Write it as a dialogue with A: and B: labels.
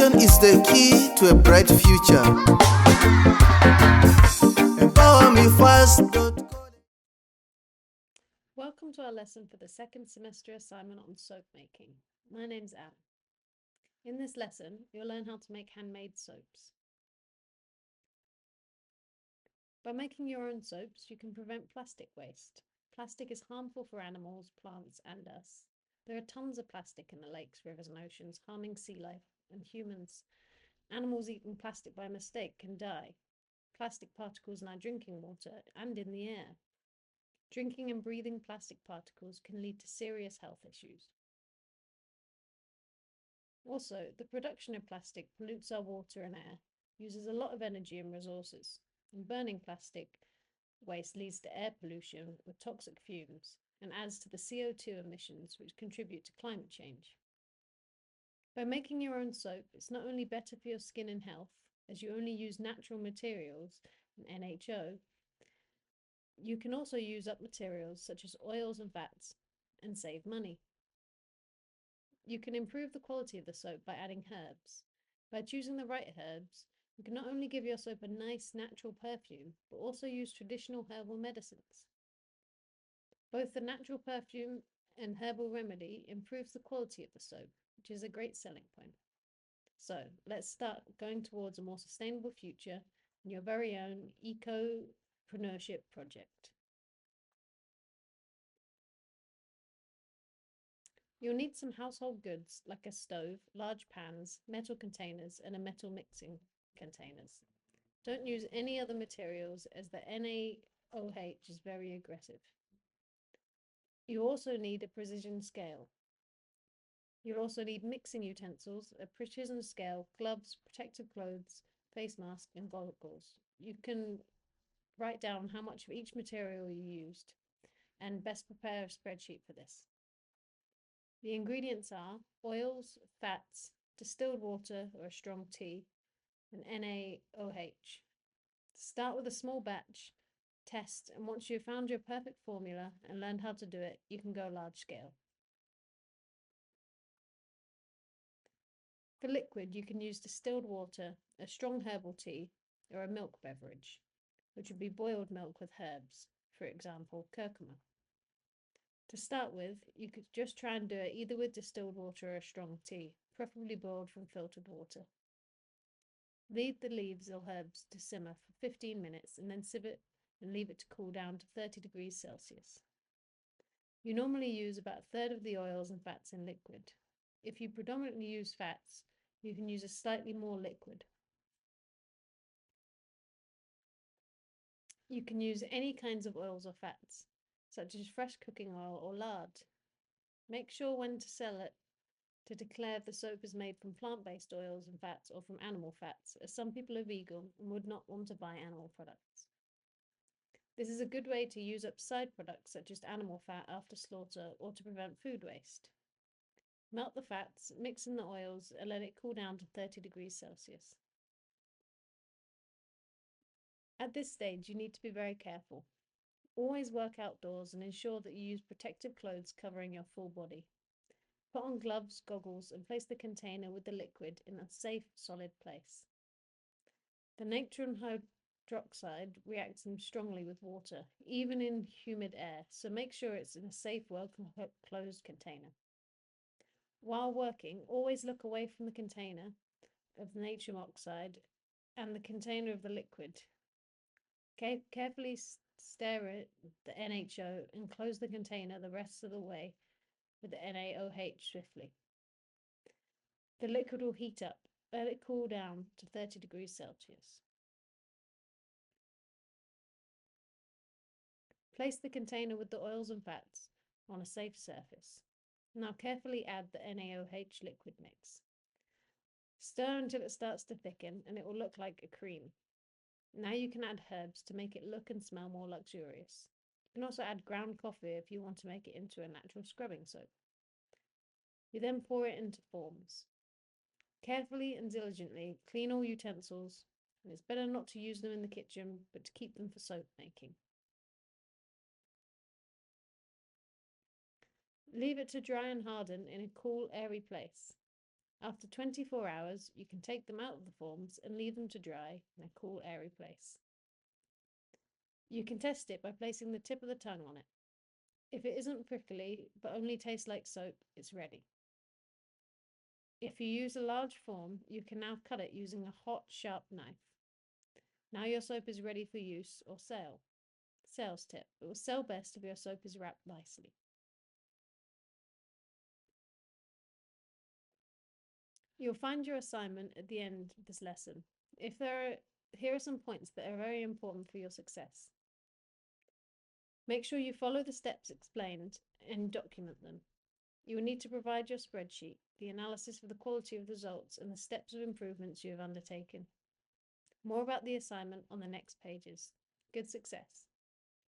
A: Education is the key to a bright future. Empowermefirst.college.
B: Welcome to our lesson for the second semester assignment on soap making. My name's Anne. In this lesson, you'll learn how to make handmade soaps. By making your own soaps, you can prevent plastic waste. Plastic is harmful for animals, plants, and us. There are tons of plastic in the lakes, rivers, and oceans, harming sea life and humans. Animals eating plastic by mistake can die. Plastic particles in our drinking water and in the air. Drinking and breathing plastic particles can lead to serious health issues. Also, the production of plastic pollutes our water and air, uses a lot of energy and resources, and burning plastic waste leads to air pollution with toxic fumes and adds to the CO2 emissions which contribute to climate change. By making your own soap, it's not only better for your skin and health, as you only use natural materials and NHO, you can also use up materials such as oils and fats and save money. You can improve the quality of the soap by adding herbs. By choosing the right herbs, you can not only give your soap a nice natural perfume, but also use traditional herbal medicines. Both the natural perfume and herbal remedy improves the quality of the soap, which is a great selling point. So let's start going towards a more sustainable future in your very own ecopreneurship project. You'll need some household goods like a stove, large pans, metal containers, and a metal mixing containers. Don't use any other materials as the NaOH is very aggressive. You also need a precision scale. You'll also need mixing utensils, a precision scale, gloves, protective clothes, face mask, and goggles. You can write down how much of each material you used and best prepare a spreadsheet for this. The ingredients are oils, fats, distilled water or a strong tea, and NaOH. Start with a small batch, test, and once you've found your perfect formula and learned how to do it, you can go large scale. For liquid, you can use distilled water, a strong herbal tea, or a milk beverage, which would be boiled milk with herbs, for example, curcuma. To start with, you could just try and do it either with distilled water or a strong tea, preferably boiled from filtered water. Leave the leaves or herbs to simmer for 15 minutes and then sieve it and leave it to cool down to 30 degrees Celsius. You normally use about a third of the oils and fats in liquid. If you predominantly use fats, you can use a slightly more liquid. You can use any kinds of oils or fats, such as fresh cooking oil or lard. Make sure when to sell it to declare if the soap is made from plant-based oils and fats or from animal fats, as some people are vegan and would not want to buy animal products. This is a good way to use up side products such as animal fat after slaughter or to prevent food waste. Melt the fats, mix in the oils, and let it cool down to 30 degrees Celsius. At this stage, you need to be very careful. Always work outdoors and ensure that you use protective clothes covering your full body. Put on gloves, goggles, and place the container with the liquid in a safe, solid place. The natron hydroxide reacts strongly with water, even in humid air, so make sure it's in a safe, well-closed container. While working, always look away from the container of the natrium oxide and the container of the liquid. Carefully stir it, the NHO, and close the container the rest of the way with the NaOH swiftly. The liquid will heat up. Let it cool down to 30 degrees Celsius. Place the container with the oils and fats on a safe surface. Now carefully add the NaOH liquid mix. Stir until it starts to thicken and it will look like a cream. Now you can add herbs to make it look and smell more luxurious. You can also add ground coffee if you want to make it into a natural scrubbing soap. You then pour it into forms. Carefully and diligently clean all utensils, and it's better not to use them in the kitchen, but to keep them for soap making. Leave it to dry and harden in a cool, airy place. After 24 hours, you can take them out of the forms and leave them to dry in a cool, airy place. You can test it by placing the tip of the tongue on it. If it isn't prickly, but only tastes like soap, it's ready. If you use a large form, you can now cut it using a hot, sharp knife. Now your soap is ready for use or sale. Sales tip: it will sell best if your soap is wrapped nicely. You'll find your assignment at the end of this lesson. Here are some points that are very important for your success. Make sure you follow the steps explained and document them. You will need to provide your spreadsheet, the analysis of the quality of the results, and the steps of improvements you have undertaken. More about the assignment on the next pages. Good success!